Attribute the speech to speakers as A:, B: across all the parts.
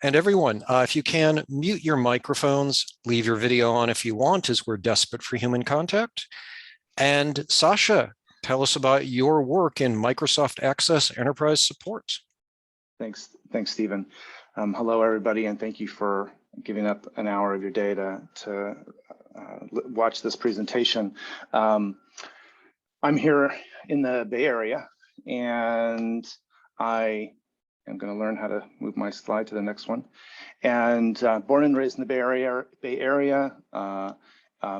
A: And everyone, if you can, mute your microphones, leave your video on if you want, as we're desperate for human contact. And Sasha, tell us about your work in Microsoft Access Enterprise Support.
B: Thanks, Stephen. Hello, everybody, and thank you for giving up an hour of your day to watch this presentation. I'm here in the Bay Area, and I am going to learn how to move my slide to the next one. And born and raised in the Bay Area.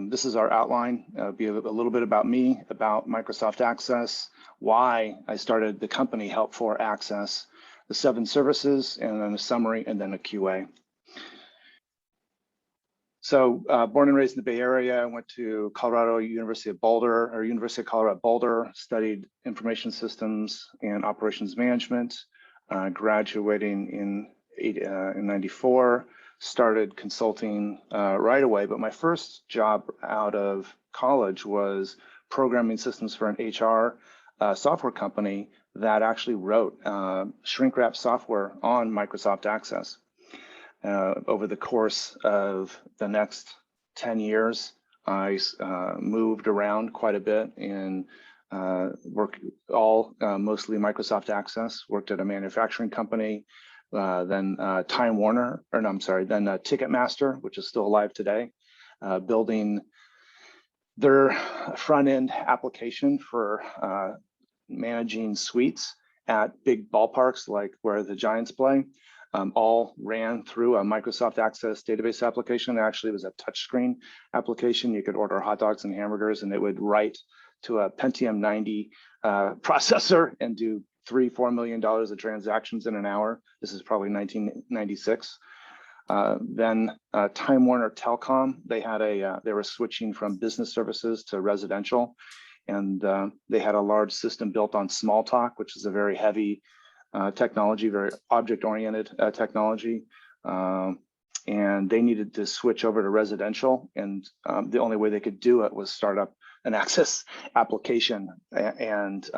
B: This is our outline. Be a little bit about me, about Microsoft Access, why I started the company Help for Access, the 7 services, and then a summary, and then a QA. So born and raised in the Bay Area, I went to University of Colorado Boulder, studied information systems and operations management, graduating in 94, started consulting right away. But my first job out of college was programming systems for an HR software company that actually wrote shrink wrap software on Microsoft Access. Over the course of the next 10 years, I moved around quite a bit in mostly Microsoft Access, worked at a manufacturing company, then Time Warner, then Ticketmaster, which is still alive today, building their front-end application for managing suites at big ballparks like where the Giants play. All ran through a Microsoft Access database application. Actually, it was a touchscreen application. You could order hot dogs and hamburgers, and it would write to a Pentium 90 processor and do $3-4 million of transactions in an hour. This is probably 1996. Then Time Warner Telecom, they were switching from business services to residential, and they had a large system built on Smalltalk, which is a very heavy technology, very object-oriented technology, and they needed to switch over to residential, and the only way they could do it was start up an Access application and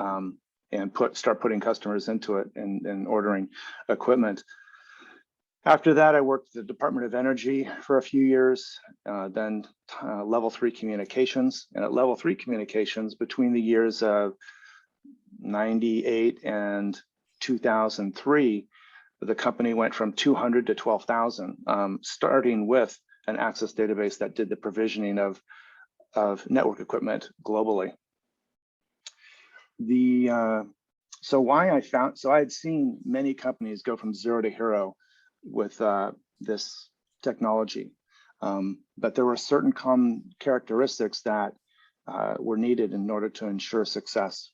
B: start putting customers into it and ordering equipment. After that, I worked at the Department of Energy for a few years, then Level 3 Communications, and at Level 3 Communications, between the years of 98 and 2003, the company went from 200 to 12,000, starting with an Access database that did the provisioning of network equipment globally. So I had seen many companies go from 0 to hero with this technology, but there were certain common characteristics that were needed in order to ensure success.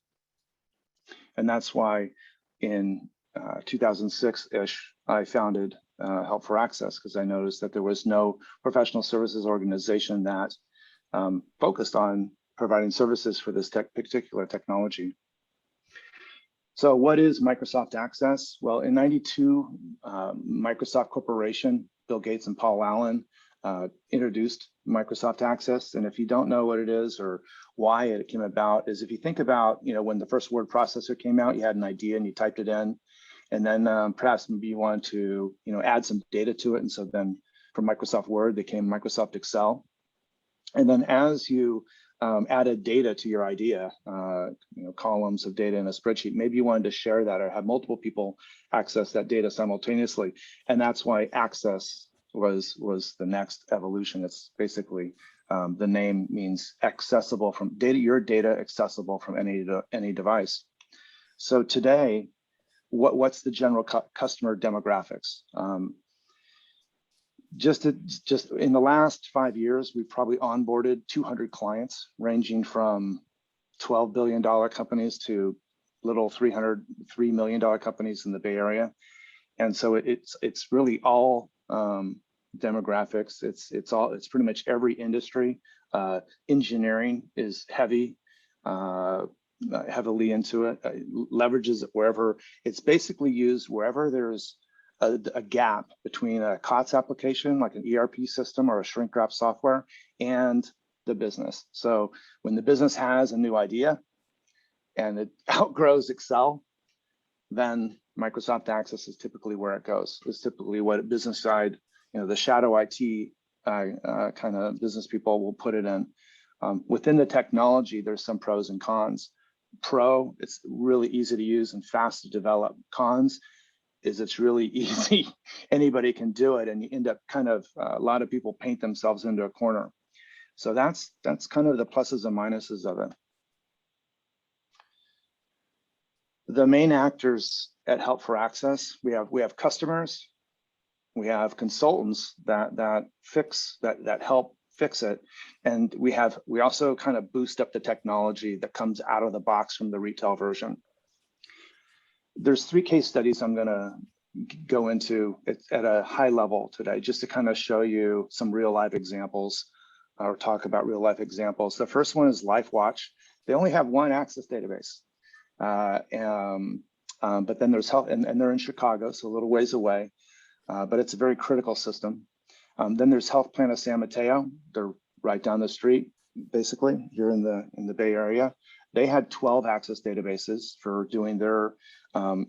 B: And that's why in 2006-ish, I founded Help for Access, because I noticed that there was no professional services organization that focused on providing services for this particular technology. So what is Microsoft Access? Well, in 92, Microsoft Corporation, Bill Gates and Paul Allen introduced Microsoft Access. And if you don't know what it is or why it came about, is if you think about, when the first word processor came out, you had an idea and you typed it in, and then perhaps maybe you wanted to, add some data to it. And so then from Microsoft Word, they came Microsoft Excel. And then as you added data to your idea, columns of data in a spreadsheet, maybe you wanted to share that or have multiple people access that data simultaneously. And that's why Access was the next evolution. It's basically, the name means accessible from data, your data accessible from any device. So today, what's the general customer demographics? Just in the last 5 years, we've probably onboarded 200 clients, ranging from $12 billion companies to little $3 million companies in the Bay Area. And so it's really all demographics. It's pretty much every industry. Engineering is heavily into it, leverages it wherever. It's basically used wherever there's a gap between a COTS application, like an ERP system or a shrink wrap software, and the business. So when the business has a new idea and it outgrows Excel, then Microsoft Access is typically where it goes. It's typically what business side, the shadow IT kind of business people will put it in. Within the technology, there's some pros and cons. Pro, it's really easy to use and fast to develop. Cons is it's really easy. Anybody can do it, and you end up kind of, a lot of people paint themselves into a corner. So that's kind of the pluses and minuses of it. The main actors at Help for Access, we have customers, we have consultants that help fix it, and we also kind of boost up the technology that comes out of the box from the retail version. There's 3 case studies I'm going to go into at a high level today, just to kind of show you some real life examples, or talk about real life examples. The first one is LifeWatch. They only have one Access database. But then there's health, and they're in Chicago, so a little ways away, but it's a very critical system. Then there's Health Plan of San Mateo. They're right down the street, basically, here in the Bay Area. They had 12 Access databases for doing their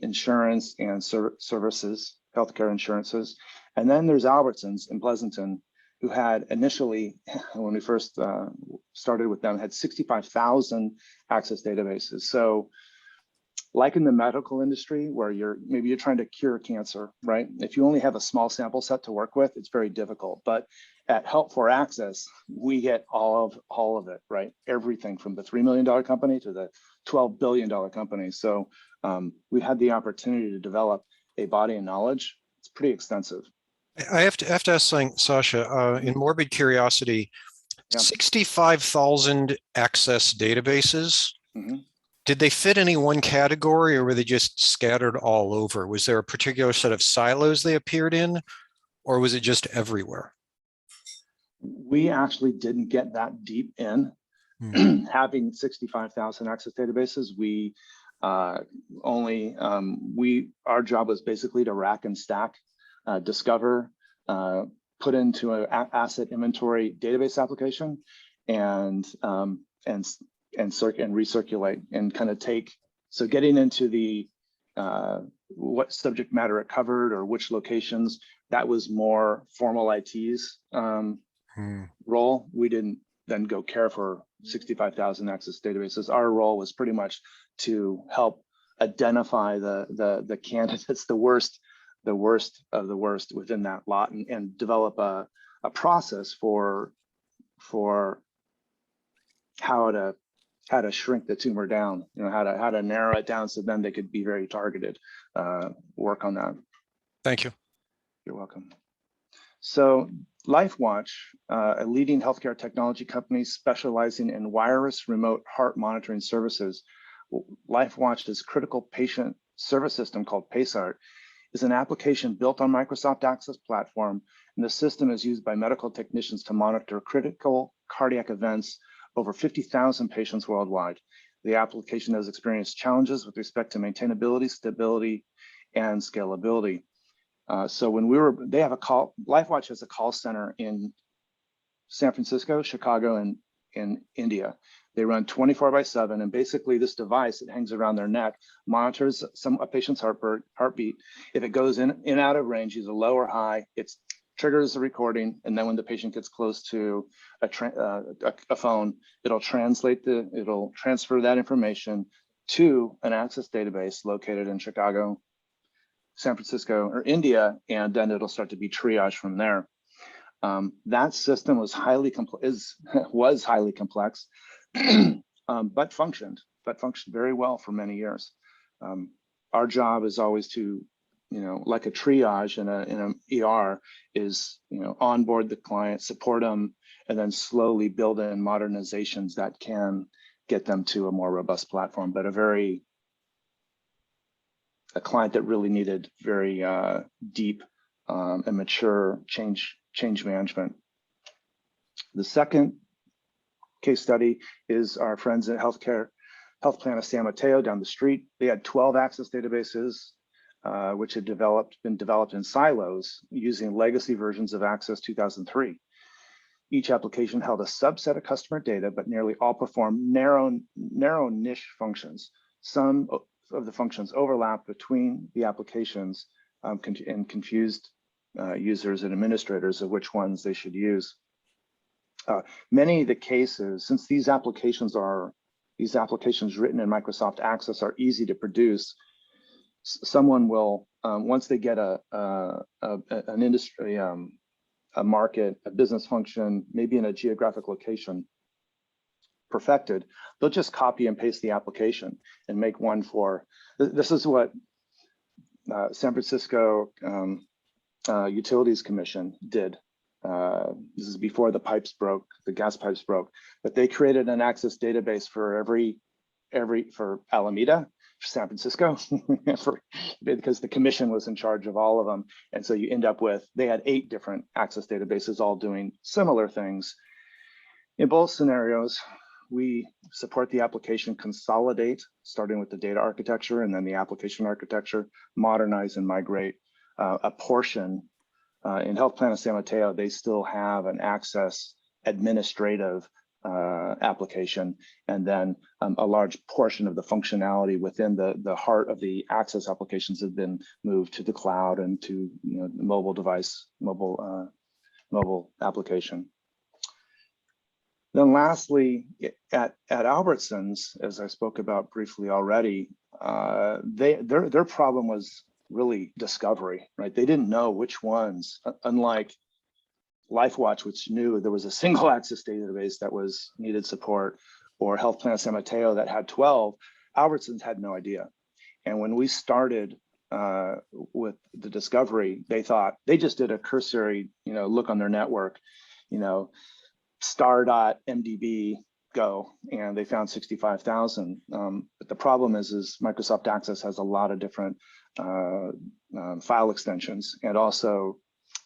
B: insurance and services, healthcare insurances. And then there's Albertsons in Pleasanton, who had initially, when we first started with them, had 65,000 Access databases. So, like in the medical industry, where maybe you're trying to cure cancer, right? If you only have a small sample set to work with, it's very difficult. But at Help for Access, we get all of it, right? Everything from the $3 million company to the $12 billion company. So we had the opportunity to develop a body of knowledge. It's pretty extensive.
A: I have to ask something, Sasha. In morbid curiosity, 65,000 Access databases. Mm-hmm. Did they fit any one category, or were they just scattered all over? Was there a particular set of silos they appeared in, or was it just everywhere?
B: We actually didn't get that deep in. Having 65,000 Access databases, our job was basically to rack and stack, discover, put into an asset inventory database application, and recirculate, and kind of so getting into the what subject matter it covered or which locations, that was more formal IT's role. We didn't then go care for 65,000 Access databases. Our role was pretty much to help identify the candidates, the worst of the worst within that lot, and develop a process for how to shrink the tumor down, how to narrow it down so then they could be very targeted, work on that.
A: Thank you.
B: You're welcome. So LifeWatch, a leading healthcare technology company specializing in wireless remote heart monitoring services. LifeWatch's critical patient service system called PaceHeart is an application built on Microsoft Access platform, and the system is used by medical technicians to monitor critical cardiac events over 50,000 patients worldwide. The application has experienced challenges with respect to maintainability, stability, and scalability. So when LifeWatch has a call center in San Francisco, Chicago, and in India. They run 24/7, and basically this device that hangs around their neck monitors a patient's heartbeat. If it goes in out of range, either low or high, it triggers the recording, and then when the patient gets close to a phone, it'll transfer that information to an Access database located in Chicago, San Francisco, or India, and then it'll start to be triaged from there. That system was highly complex, but functioned very well for many years. Our job is always to, like a triage in an ER, is onboard the client, support them, and then slowly build in modernizations that can get them to a more robust platform. But a client that really needed very deep and mature change management. The second case study is our friends at Health Plan of San Mateo down the street. They had 12 Access databases, which had been developed in silos using legacy versions of Access 2003. Each application held a subset of customer data, but nearly all performed narrow niche functions. Some of the functions overlap between the applications and confused users and administrators of which ones they should use. Many of the cases, since these applications written in Microsoft Access are easy to produce, someone will, once they get an industry, a market, a business function, maybe in a geographic location perfected, they'll just copy and paste the application and make one for, this is what San Francisco Utilities Commission did. This is before the pipes broke, the gas pipes broke, but they created an Access database for for Alameda, for San Francisco, because the commission was in charge of all of them. And so you end up with, they had 8 different Access databases all doing similar things. In both scenarios, we support the application consolidate, starting with the data architecture and then the application architecture, modernize and migrate a portion. In Health Plan of San Mateo, they still have an Access administrative application, and then a large portion of the functionality within the heart of the Access applications have been moved to the cloud and to the mobile device, mobile application. Then lastly, at Albertsons, as I spoke about briefly already, their problem was really discovery, right? They didn't know which ones, unlike LifeWatch, which knew there was a single Access database that needed support, or Health Plan of San Mateo that had 12, Albertsons had no idea. And when we started with the discovery, they thought, they just did a cursory, look on their network, star.mdb go, and they found 65,000. But the problem is Microsoft Access has a lot of different file extensions, and also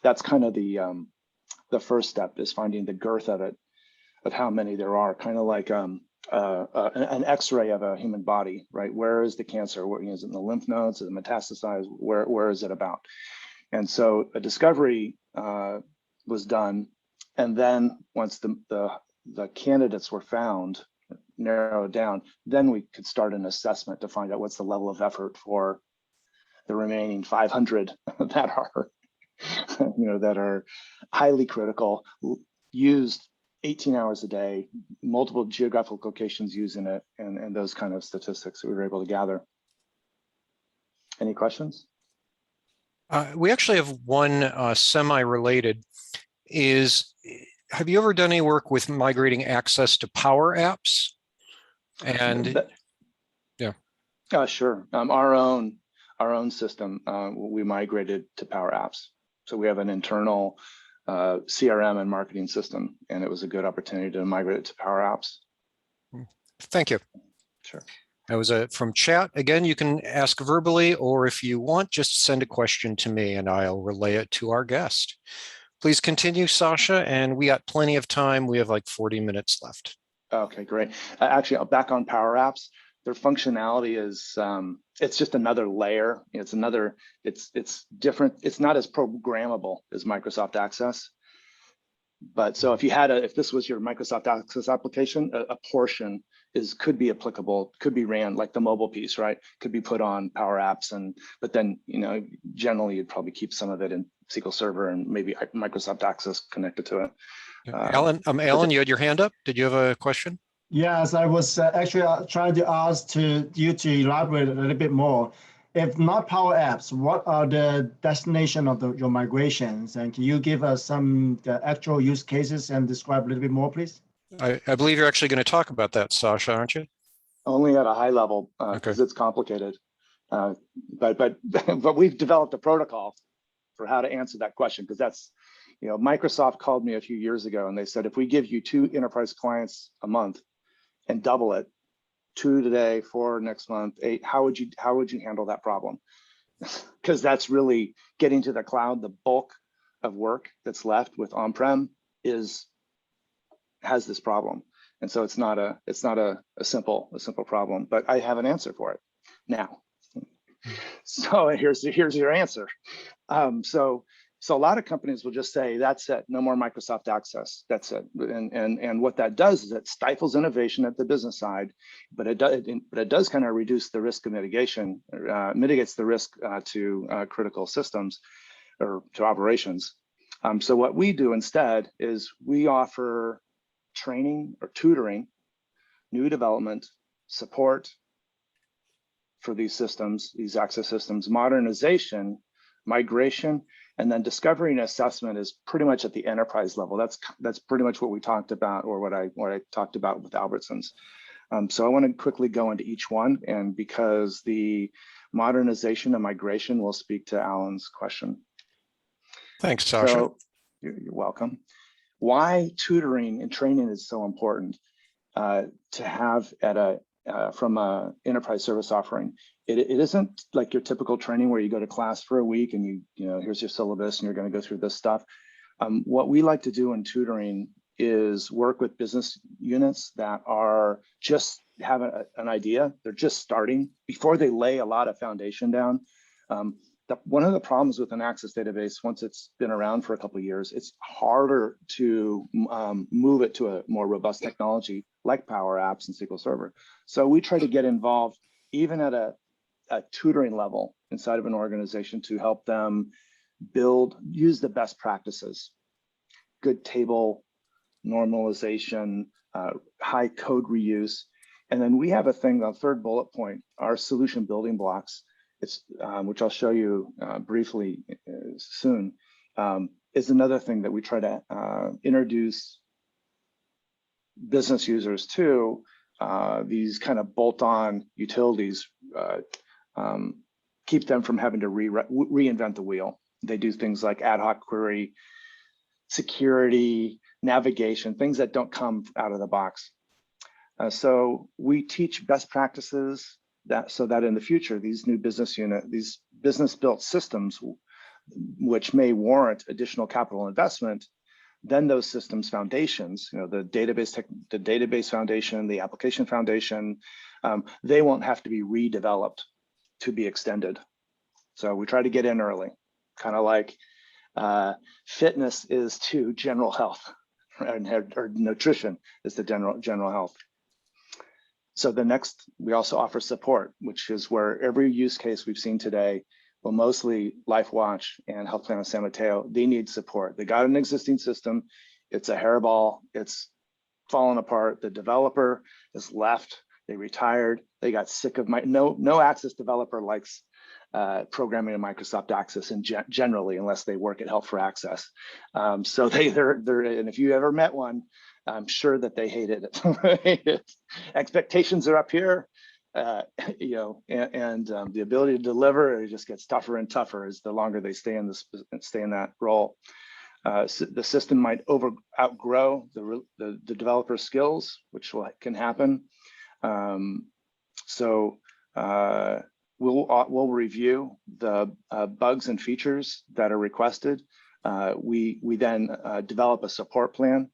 B: that's kind of the first step, is finding the girth of it, of how many there are, kind of like an X-ray of a human body, right? Where is the cancer? Is it in the lymph nodes? Is it metastasized? Where is it about? And so a discovery was done, and then once the candidates were found, narrowed down, then we could start an assessment to find out what's the level of effort for the remaining 500 that are, that are highly critical, used 18 hours a day, multiple geographic locations using it, and those kind of statistics that we were able to gather. Any questions?
A: We actually have one semi-related. Have you ever done any work with migrating Access to Power Apps? And yeah,
B: sure. Our own system, we migrated to Power Apps. So we have an internal CRM and marketing system, and it was a good opportunity to migrate it to Power Apps.
A: Thank you.
B: Sure.
A: That was from chat. Again, you can ask verbally, or if you want, just send a question to me and I'll relay it to our guest. Please continue, Sasha, and we got plenty of time. We have like 40 minutes left. Okay, great. Actually, back on Power Apps, their functionality is, it's just another layer. It's different. It's not as programmable as Microsoft Access. But so if this was your Microsoft Access application, a portion could be applicable, could be ran like the mobile piece, right? Could be put on Power Apps, but then generally you'd probably keep some of it in SQL Server and maybe Microsoft Access connected to it. Alan, you had your hand up. Did you have a question?
C: Yes, I was actually trying to ask you to elaborate a little bit more. If not Power Apps, what are the destination of your migrations? And can you give us some actual use cases and describe a little bit more, please?
A: I believe you're actually going to talk about that, Sasha, aren't you?
B: Only at a high level, because it's complicated. But we've developed a protocol for how to answer that question, because that's, Microsoft called me a few years ago and they said, if we give you 2 enterprise clients a month and double it, 2 today, 4 next month, 8, how would you handle that problem? Because that's really getting to the cloud. The bulk of work that's left with on-prem has this problem, and so it's not a simple problem. But I have an answer for it now. So here's your answer. So So a lot of companies will just say, that's it, no more Microsoft Access, that's it. And what that does is it stifles innovation at the business side, but it does kind of reduce the risk of mitigation, mitigates the risk to critical systems or to operations. So what we do instead is we offer training or tutoring, new development, support for these systems, these access systems, modernization, migration, and then discovery and assessment is pretty much at the enterprise level. That's pretty much what we talked about, or what I talked about with Albertsons. So I want to quickly go into each one, and because the modernization and migration will speak to Alan's question.
A: Thanks, Sasha.
B: So you're welcome. Why tutoring and training is so important to have at from an enterprise service offering. It isn't like your typical training where you go to class for a week and you know, here's your syllabus and you're going to go through this stuff. What we like to do in tutoring is work with business units that are just have an idea. They're just starting before they lay a lot of foundation down. One of the problems with an Access database, once it's been around for a couple of years, it's harder to move it to a more robust technology like Power Apps and SQL Server. So we try to get involved even at a tutoring level inside of an organization to help them use the best practices, good table normalization, high code reuse. And then we have a thing, the third bullet point, our solution building blocks, which I'll show you briefly soon, is another thing that we try to introduce business users to. These kind of bolt-on utilities keep them from having to reinvent the wheel. They do things like ad hoc query, security, navigation, things that don't come out of the box. So we teach best practices so that in the future, these business built systems, which may warrant additional capital investment, then those systems foundations, you know, the database foundation, the application foundation, they won't have to be redeveloped to be extended. So we try to get in early, kind of like fitness is to general health, or nutrition is to general health. So the next, we also offer support, which is where every use case we've seen today, well, mostly LifeWatch and Health Plan of San Mateo, they need support. They got an existing system, it's a hairball, it's fallen apart. The developer is left, they retired, they got sick of no Access developer likes programming in Microsoft Access and generally, unless they work at Help for Access. So they're and if you ever met one, I'm sure that they hated it. Expectations are up here, you know, and the ability to deliver, it just gets tougher and tougher as the longer they stay in that role. So the system might outgrow the developer skills, which can happen. So we'll review the bugs and features that are requested. We then develop a support plan,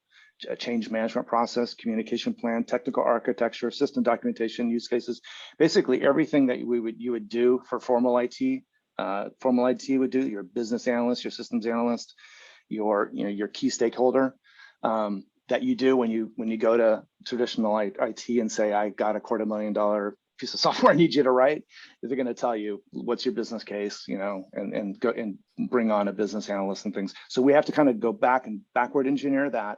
B: a change management process, communication plan, technical architecture, system documentation, use cases, basically everything that you would do for formal IT. Formal IT would do, your business analyst, your systems analyst, your key stakeholder, that you do when you go to traditional IT and say, I got a $250,000 piece of software I need you to write. They're going to tell you what's your business case, you know, and go and bring on a business analyst and things. So we have to kind of go back and backward engineer that.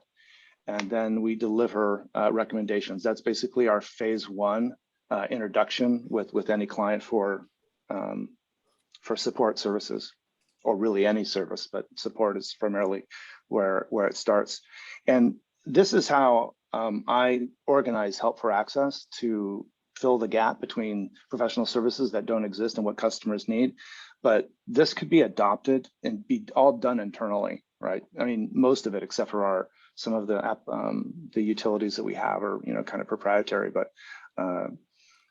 B: And then we deliver recommendations. That's basically our phase one introduction with any client for support services, or really any service, but support is primarily where it starts. And this is how I organize Help for Access to fill the gap between professional services that don't exist and what customers need. But this could be adopted and be all done internally, right? I mean, most of it, except for some of the utilities that we have are, you know, kind of proprietary, but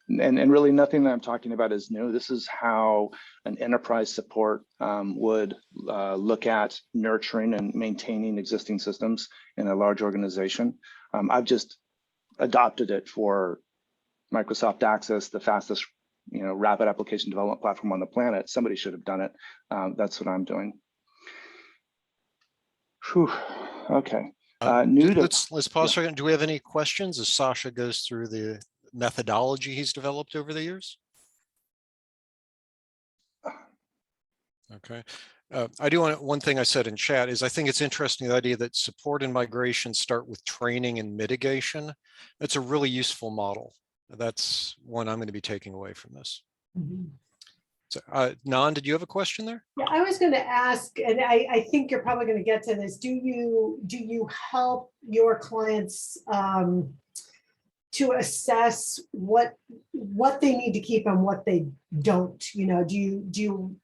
B: and really nothing that I'm talking about is new. This is how an enterprise support would look at nurturing and maintaining existing systems in a large organization. I've just adopted it for Microsoft Access, the fastest, you know, rapid application development platform on the planet. Somebody should have done it. That's what I'm doing. Whew. Okay. New to
A: Let's pause for a second. Do we have any questions as Sasha goes through the methodology he's developed over the years? Okay. I do want one thing I said in chat is I think it's interesting the idea that support and migration start with training and mitigation. That's a really useful model. That's one I'm going to be taking away from this.
D: Mhm.
A: So, Nan, did you have a question there?
D: Yeah, I was going to ask, and I think you're probably going to get to this. Do you help your clients to assess what they need to keep and what they don't? You know, do you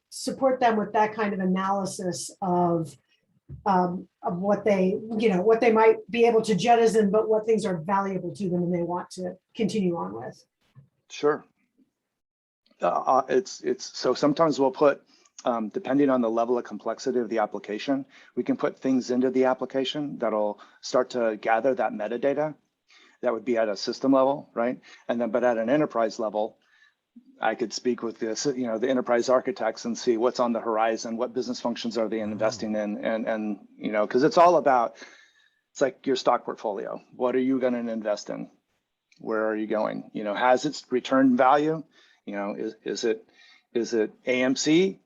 D: support them with that kind of analysis of what they, what they might be able to jettison, but what things are valuable to them and they want to continue on with?
B: Sure. It's so sometimes we'll put, depending on the level of complexity of the application, we can put things into the application that'll start to gather that metadata. That would be at a system level, right? And then, but at an enterprise level, I could speak with this, the enterprise architects and see what's on the horizon, what business functions are they investing in, and because it's all about, it's like your stock portfolio. What are you going to invest in? Where are you going? Has its return value? Is it AMC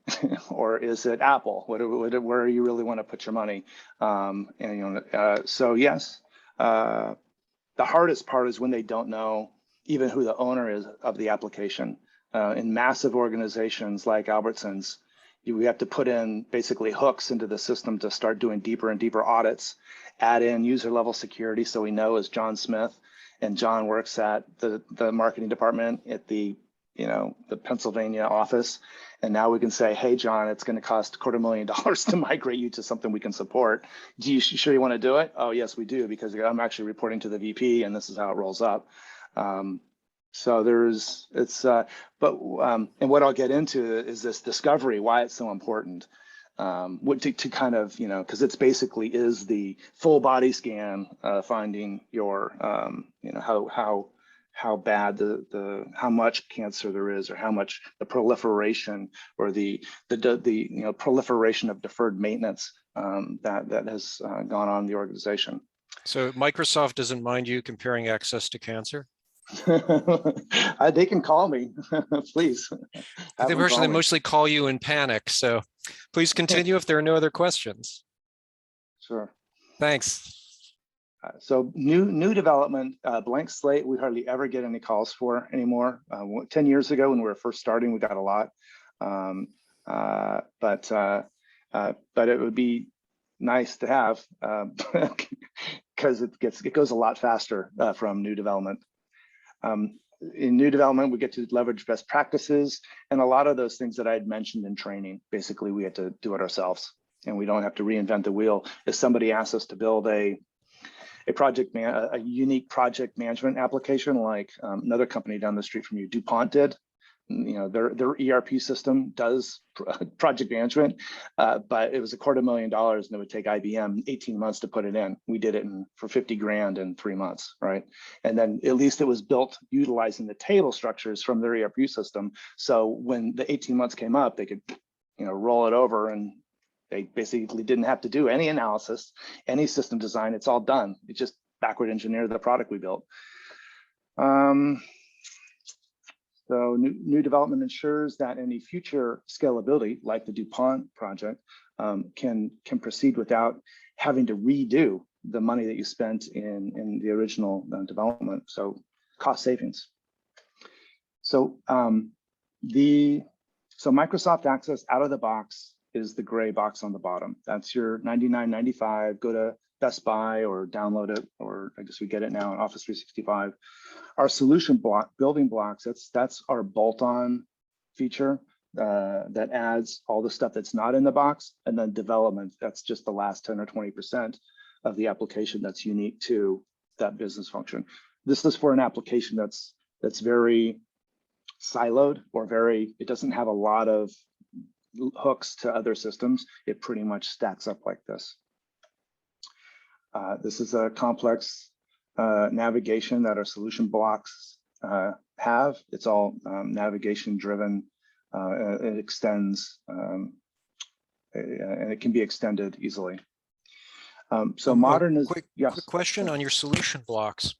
B: or is it Apple? Where you really want to put your money? So yes, the hardest part is when they don't know even who the owner is of the application. In massive organizations like Albertsons, we have to put in basically hooks into the system to start doing deeper and deeper audits, add in user level security so we know is John Smith, and John works at the marketing department at the Pennsylvania office. And now we can say, hey, John, it's going to cost $250,000 to migrate you to something we can support. You sure you want to do it? Oh, yes, we do, because I'm actually reporting to the VP and this is how it rolls up. So and what I'll get into is this discovery, why it's so important. To kind of, because it's basically is the full body scan, finding your, how bad how much cancer there is, or how much the proliferation or the proliferation of deferred maintenance that has gone on in the organization.
A: So Microsoft doesn't mind you comparing access to cancer?
B: They can call me, please.
A: The person they mostly call you in panic. So please continue if there are no other questions.
B: Sure.
A: Thanks.
B: So new development, blank slate, we hardly ever get any calls for anymore. 10 years ago when we were first starting, we got a lot. But it would be nice to have because it goes a lot faster from new development. In new development, we get to leverage best practices, and a lot of those things that I had mentioned in training, basically we had to do it ourselves, and we don't have to reinvent the wheel. If somebody asks us to build a unique project management application, like another company down the street from you, DuPont did, their ERP system does project management, but it was $250,000 and it would take IBM 18 months to put it in. We did it for 50 grand in 3 months, right? And then at least it was built utilizing the table structures from their ERP system. So when the 18 months came up, they could, roll it over, and they basically didn't have to do any analysis, any system design. It's all done. It just backward engineered the product we built. So new development ensures that any future scalability, like the DuPont project, can proceed without having to redo the money that you spent in the original development. So cost savings. So Microsoft Access out of the box is the gray box on the bottom. That's your $99.95. Go to Best Buy or download it, or I guess we get it now in Office 365. Our solution building blocks, that's our bolt-on feature that adds all the stuff that's not in the box, and then development, that's just the last 10 or 20% of the application that's unique to that business function. This is for an application that's very siloed, or it doesn't have a lot of hooks to other systems. It pretty much stacks up like this. This is a complex navigation that our solution blocks have. It's all navigation driven. It extends and it can be extended easily. So modern is,
A: quick
B: yes.
A: question on your solution blocks.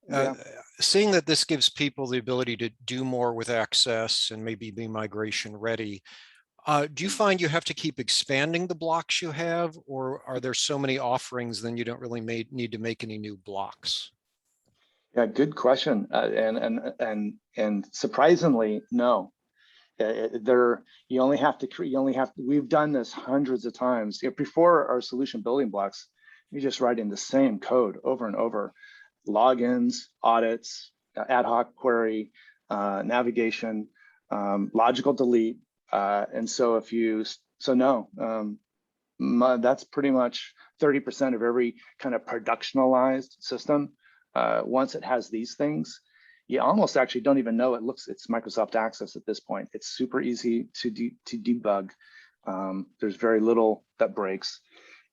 B: Yeah.
A: Seeing that this gives people the ability to do more with access and maybe be migration ready, do you find you have to keep expanding the blocks you have, or are there so many offerings then you don't really need to make any new blocks?
B: Yeah, good question. And surprisingly, no. You only have to, we've done this hundreds of times. Before our solution building blocks, you're just writing the same code over and over. Logins, audits, ad hoc query, navigation, logical delete. And so that's pretty much 30% of every kind of productionalized system. Once it has these things, you almost actually don't even know it's Microsoft Access at this point. It's super easy to debug. There's very little that breaks,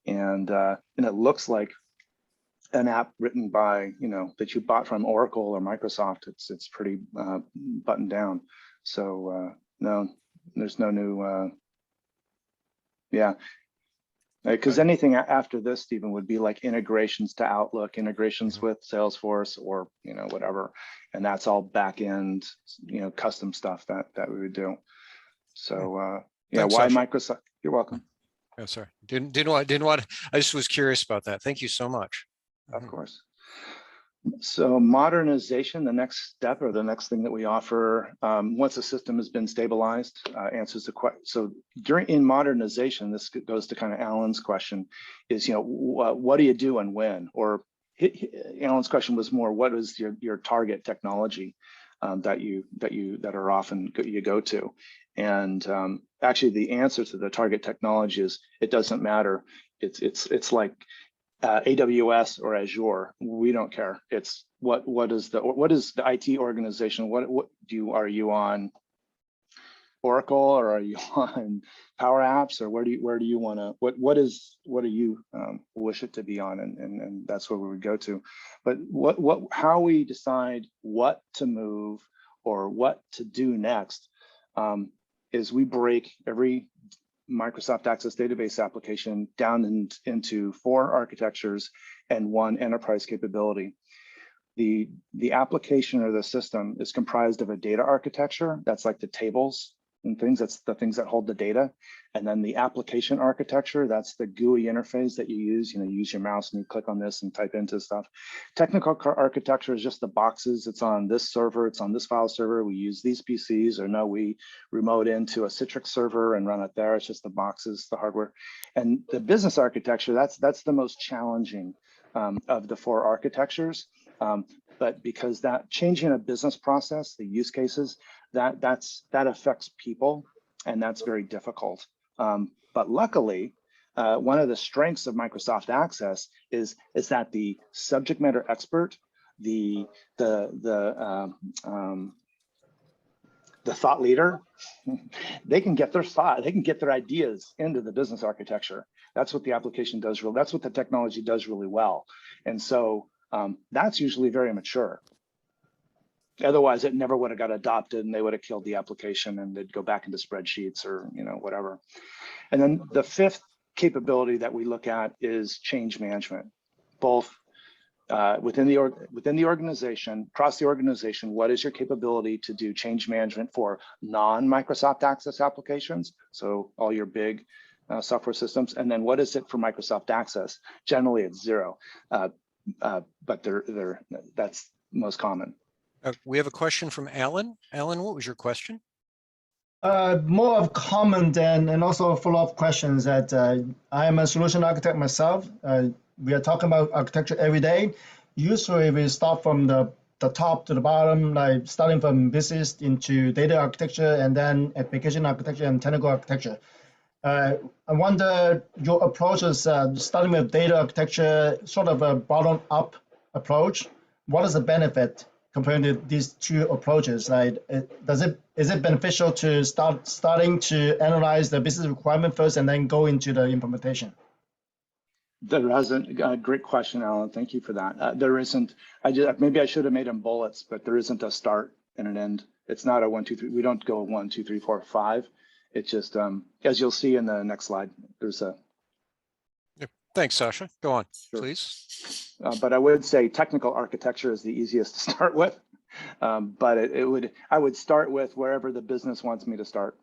B: and it looks like an app written by, that you bought from Oracle or Microsoft. It's pretty buttoned down. So no, there's no new, yeah. Because anything after this, Stephen, would be like integrations to Outlook, integrations with Salesforce, or whatever, and that's all back end, custom stuff that we would do. So yeah,
A: Thanks,
B: why
A: Sasha.
B: Microsoft? You're welcome.
A: Oh, sorry, didn't want. I just was curious about that. Thank you so much.
B: Of course. So modernization, the next step or the next thing that we offer once the system has been stabilized, answers the question. So in modernization, this goes to kind of Alan's question, is what do you do and when? Or Alan's question was more, what is your target technology that are often you go to? And actually, the answer to the target technology is it doesn't matter. It's like AWS or Azure, we don't care. It's what is the IT organization? Are you on Oracle, or are you on Power Apps, or where do you want to? What do you wish it to be on? And that's where we would go to. But how we decide what to move or what to do next is we break every Microsoft Access database application down into 4 architectures and 1 enterprise capability. The application or the system is comprised of a data architecture, that's like the tables and things, that's the things that hold the data. And then the application architecture, that's the GUI interface that you use. You use your mouse and you click on this and type into stuff. Technical architecture is just the boxes. It's on this server, it's on this file server. We use these PCs, or no, we remote into a Citrix server and run it there. It's just the boxes, the hardware. And the business architecture, that's the most challenging of the 4 architectures. But because that changing a business process, the use cases, that affects people, and that's very difficult. But luckily, one of the strengths of Microsoft Access is that the subject matter expert, the thought leader, they can get their ideas into the business architecture. That's what the application does. That's what the technology does really well. And so that's usually very mature. Otherwise, it never would have got adopted, and they would have killed the application, and they'd go back into spreadsheets or whatever. And then the 5th capability that we look at is change management, both within the organization, across the organization. What is your capability to do change management for non-Microsoft Access applications? So all your big software systems. And then what is it for Microsoft Access? Generally, it's 0, but that's most common.
A: We have a question from Alan. Alan, what was your question?
C: More of comment and also follow-up questions. That I am a solution architect myself. We are talking about architecture every day. Usually we start from the top to the bottom, like starting from business into data architecture, and then application architecture and technical architecture. I wonder your approach is starting with data architecture, sort of a bottom-up approach. What is the benefit comparing to these 2 approaches? Like, is it beneficial to starting to analyze the business requirement first and then go into the implementation?
B: There hasn't. Great question, Alan. Thank you for that. There isn't. Maybe I should have made them bullets, but there isn't a start and an end. It's not a 1, 2, 3. We don't go 1, 2, 3, 4, 5. It's just as you'll see in the next slide. There's a.
A: Thanks, Sasha. Go on,
B: Sure.
A: please.
B: But I would say technical architecture is the easiest to start with. But I would start with wherever the business wants me to start.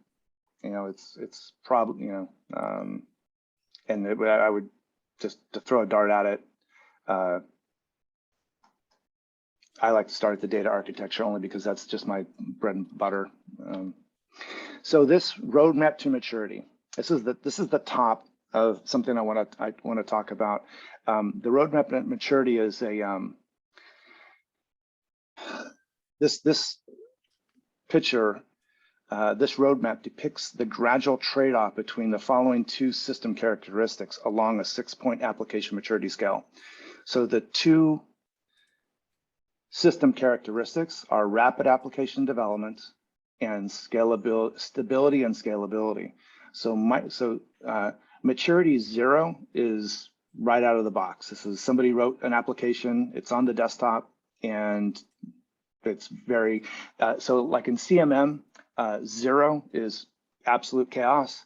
B: You know, it's probably, you know, and I would just to throw a dart at it. I like to start at the data architecture only because that's just my bread and butter. So this roadmap to maturity. This is the top of something I want to talk about. The roadmap to maturity is a this picture. This roadmap depicts the gradual trade-off between the following two system characteristics along a 6-point application maturity scale. So the two system characteristics are rapid application development and stability and scalability. So maturity 0 is right out of the box. This is somebody wrote an application, it's on the desktop, and it's very, so like in CMM, 0 is absolute chaos.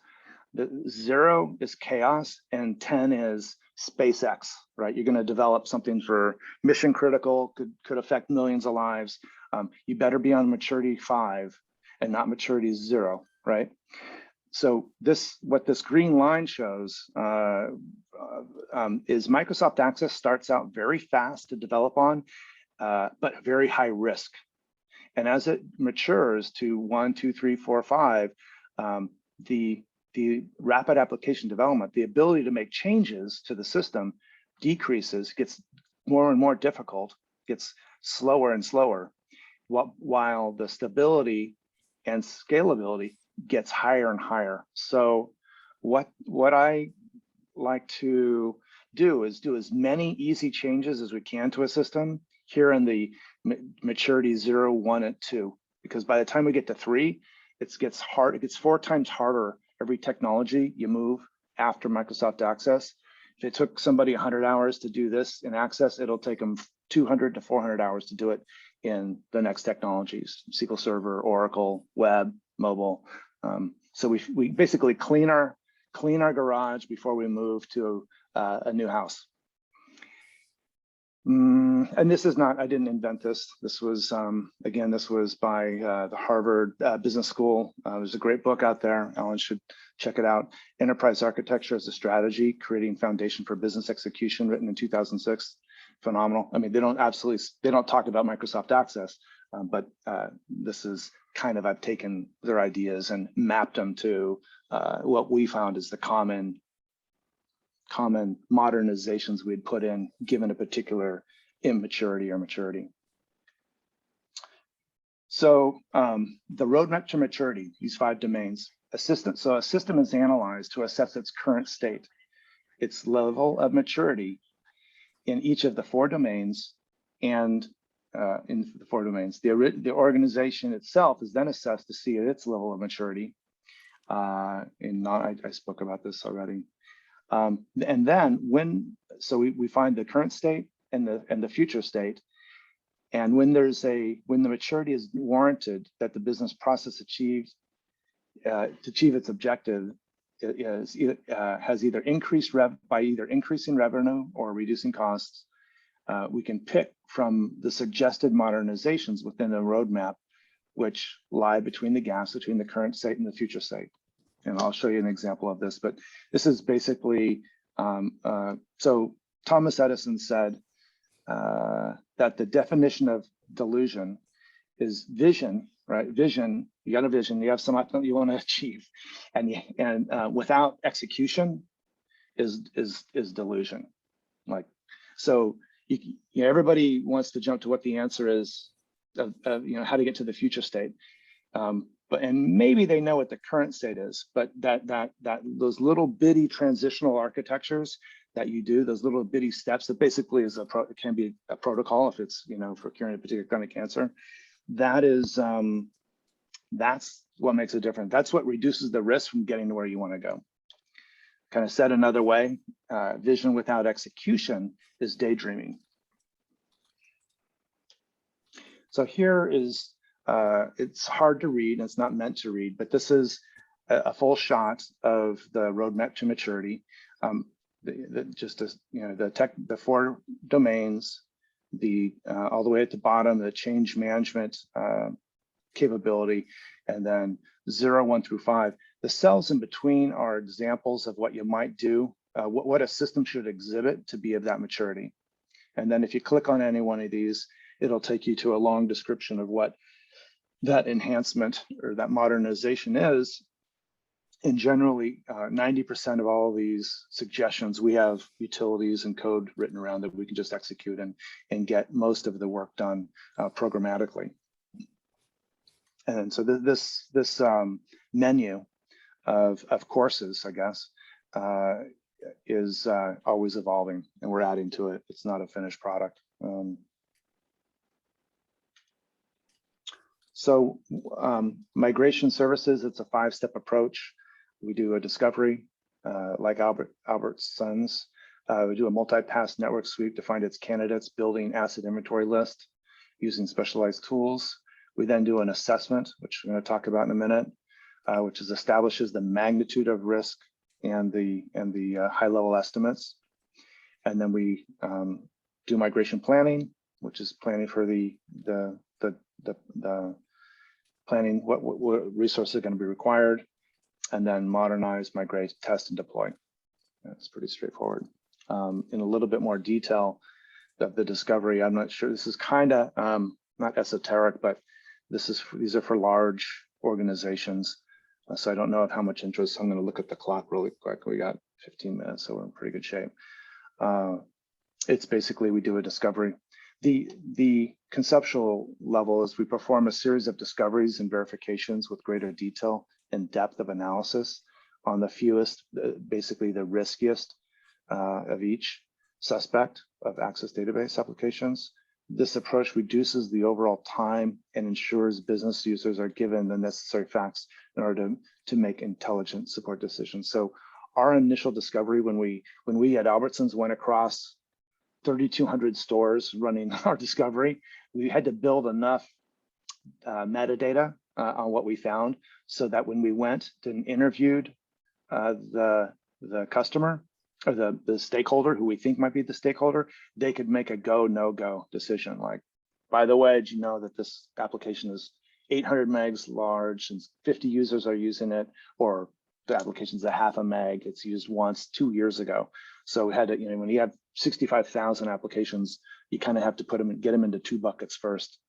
B: The 0 is chaos and 10 is SpaceX, right? You're going to develop something for mission critical, could affect millions of lives. You better be on maturity 5 and not maturity 0, right? So what this green line shows is Microsoft Access starts out very fast to develop on, but very high risk. And as it matures to 1, 2, 3, 4, 5, the rapid application development, the ability to make changes to the system decreases, gets more and more difficult, gets slower and slower, while the stability and scalability gets higher and higher. So what I like to do is do as many easy changes as we can to a system here in the maturity 0, 1, and 2, because by the time we get to 3, it gets hard. It gets 4 times harder every technology you move after Microsoft Access. If it took somebody 100 hours to do this in Access, it'll take them 200 to 400 hours to do it in the next technologies, SQL Server, Oracle, web, mobile. So we basically clean our garage before we move to a new house. And this is not, I didn't invent this. This was, again, this was by the Harvard Business School. There's a great book out there. Alan should check it out. Enterprise Architecture as a Strategy, Creating Foundation for Business Execution, written in 2006. Phenomenal. I mean, they don't talk about Microsoft Access, but this is kind of, I've taken their ideas and mapped them to what we found is the common modernizations we'd put in given a particular immaturity or maturity. So the roadmap to maturity, these 5 domains, so a system is analyzed to assess its current state, its level of maturity in each of the 4 domains, and in the 4 domains. The organization itself is then assessed to see its level of maturity. I spoke about this already. And then we find the current state and the future state, and when the maturity is warranted that the business process achieves to achieve its objective, has either increased by either increasing revenue or reducing costs, we can pick from the suggested modernizations within the roadmap, which lie between the gaps between the current state and the future state. And I'll show you an example of this, but this is basically, so Thomas Edison said that the definition of delusion is vision, right? Vision, you got a vision, you have something you want to achieve, and without execution is delusion. Like, so everybody wants to jump to what the answer is of how to get to the future state. And maybe they know what the current state is, but those little bitty transitional architectures that you do, those little bitty steps that basically can be a protocol if it's for curing a particular kind of cancer. That's what makes it different. That's what reduces the risk from getting to where you want to go. Kind of said another way, vision without execution is daydreaming. So here is. It's hard to read, and it's not meant to read, but this is a full shot of the roadmap to maturity. just as the 4 domains, all the way at the bottom, the change management capability, and then 0, 1 through 5. The cells in between are examples of what you might do, what a system should exhibit to be of that maturity. And then if you click on any one of these, it'll take you to a long description of what that enhancement or that modernization is. And generally, 90% of all of these suggestions, we have utilities and code written around that we can just execute and get most of the work done programmatically. And so this menu of courses, I guess, is always evolving, and we're adding to it. It's not a finished product. So migration services, it's a 5-step approach. We do a discovery, like Albertsons. We do a multi-pass network sweep to find its candidates, building asset inventory list using specialized tools. We then do an assessment, which we're going to talk about in a minute, which establishes the magnitude of risk and the high-level estimates. And then we do migration planning, which is planning for the planning what resources are going to be required, and then modernize, migrate, test, and deploy. That's pretty straightforward. In a little bit more detail of the discovery, I'm not sure, this is kind of not esoteric, but these are for large organizations. So I don't know of how much interest. I'm going to look at the clock really quick. We got 15 minutes, so we're in pretty good shape. It's basically, we do a discovery. The conceptual level is we perform a series of discoveries and verifications with greater detail and depth of analysis on the fewest, basically the riskiest of each suspect of access database applications. This approach reduces the overall time and ensures business users are given the necessary facts in order to make intelligent support decisions. So our initial discovery, when we at Albertsons went across 3,200 stores running our discovery, we had to build enough metadata on what we found so that when we went and interviewed the customer or the stakeholder who we think might be the stakeholder, they could make a go, no go decision. Like, by the way, did you know that this application is 800 megs large and 50 users are using it, or the application's a half a meg, it's used once 2 years ago. So we had to, when you have 65,000 applications, you kind of have to get them into 2 buckets first.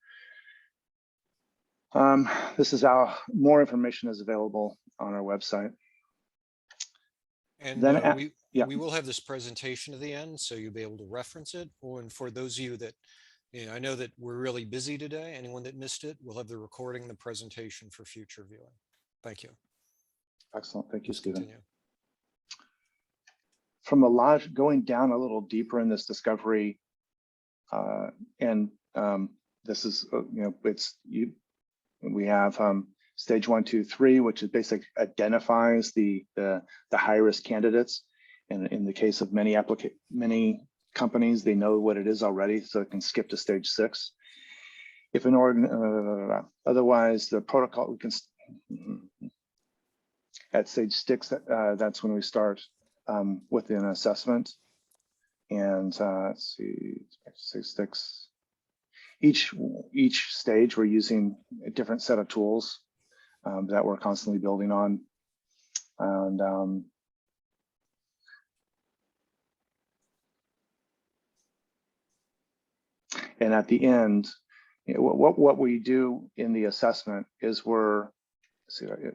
B: This is how more information is available on our website.
A: And
B: then
A: we will have this presentation at the end, so you'll be able to reference it. And for those of you that, I know that we're really busy today. Anyone that missed it, we'll have the recording, the presentation for future viewing. Thank you.
B: Excellent. Thank you, Stephen.
A: Continue.
B: From going down a little deeper in this discovery, this is, we have stage 1, 2, 3, which is basically identifies the high-risk candidates. And in the case of many companies, they know what it is already, so it can skip to stage 6. If an otherwise the protocol, we can at stage 6, that's when we start with an assessment. And let's see, stage 6. Each stage we're using a different set of tools that we're constantly building on, and at the end, what we do in the assessment is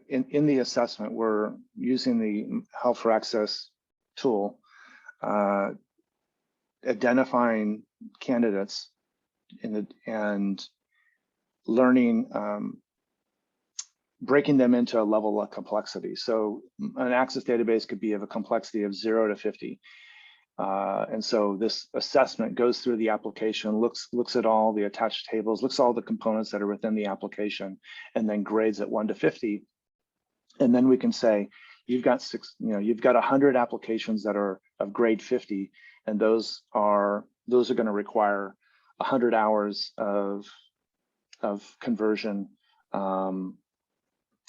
B: in the assessment we're using the Help for Access tool, identifying candidates and learning, breaking them into a level of complexity. So an access database could be of a complexity of 0 to 50. And so this assessment goes through the application, looks at all the attached tables, looks at all the components that are within the application, and then grades at 1 to 50. And then we can say, you've got 100 applications that are of grade 50, and those are going to require 100 hours of conversion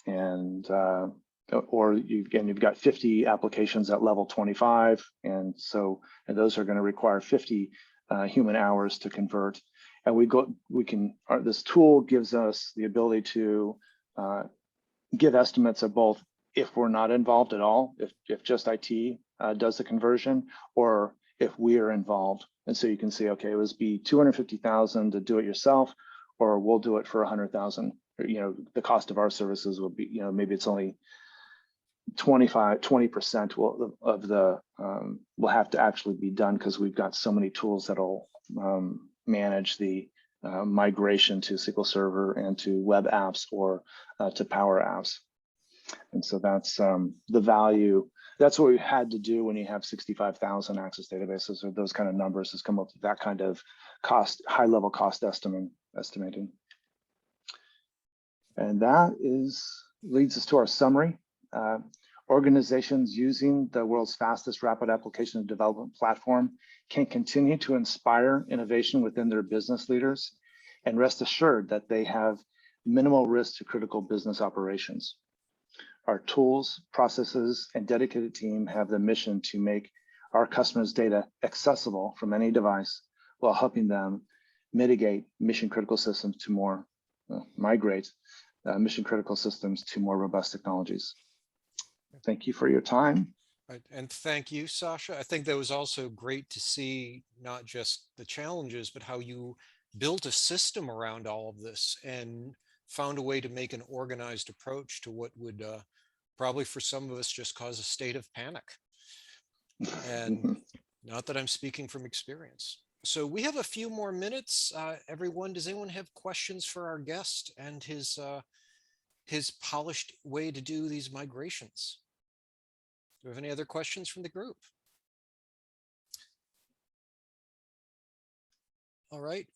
B: and or you've got 50 applications at level 25, and those are going to require 50 human hours to convert. And this tool gives us the ability to give estimates of both if we're not involved at all, if just IT does the conversion, or if we are involved. And so you can see, okay, it would be 250,000 to do it yourself, or we'll do it for 100,000. The cost of our services will be, maybe it's only 20% of the will have to actually be done, because we've got so many tools that'll manage the migration to SQL Server and to web apps or to Power Apps. And so that's the value. That's what we had to do when you have 65,000 access databases, or those kind of numbers, is come up with that kind of cost, high-level cost estimating. And that leads us to our summary. Organizations using the world's fastest rapid application development platform can continue to inspire innovation within their business leaders, and rest assured that they have minimal risk to critical business operations. Our tools, processes, and dedicated team have the mission to make our customers' data accessible from any device, while helping them migrate mission-critical systems to more robust technologies. Thank you for your time.
A: Right. And thank you, Sasha. I think that was also great to see not just the challenges, but how you built a system around all of this and found a way to make an organized approach to what would probably for some of us just cause a state of panic. And not that I'm speaking from experience. So we have a few more minutes. Everyone, does anyone have questions for our guest and his polished way to do these migrations? Do we have any other questions from the group? All right.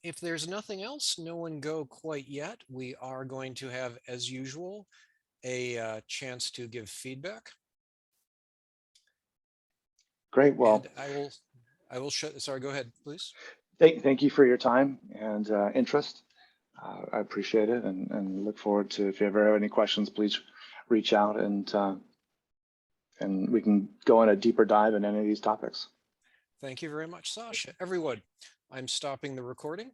A: If there's nothing else, no one go quite yet. We are going to have, as usual, a chance to give feedback.
B: Great. Well,
A: and I will shut. Sorry, go ahead, please.
B: Thank you for your time and interest. I appreciate it, and look forward to, if you ever have any questions, please reach out, and we can go on a deeper dive in any of these topics.
A: Thank you very much, Sasha. Everyone, I'm stopping the recording.